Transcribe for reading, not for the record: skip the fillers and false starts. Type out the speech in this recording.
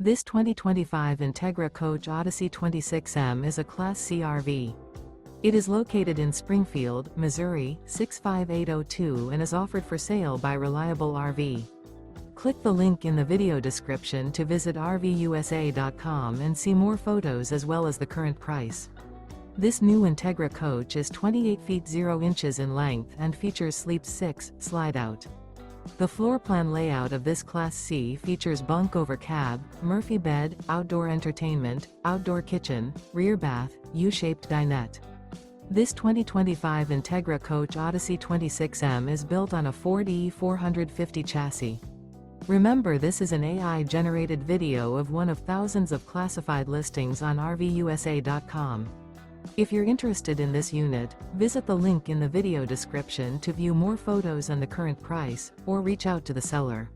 This 2025 Entegra Coach Odyssey 26M is a Class C RV. It is located in Springfield, Missouri, 65802 and is offered for sale by Reliable RV. Click the link in the video description to visit RVUSA.com and see more photos as well as the current price. This new Entegra Coach is 28 feet 0 inches in length and features Sleep 6 Slideout. The floor plan layout of this Class C features bunk over cab, Murphy bed, outdoor entertainment, outdoor kitchen, rear bath, U-shaped dinette. This 2025 Entegra Coach Odyssey 26M is built on a Ford E450 chassis. Remember, this is an AI-generated video of one of thousands of classified listings on RVUSA.com. If you're interested in this unit, visit the link in the video description to view more photos and the current price, or reach out to the seller.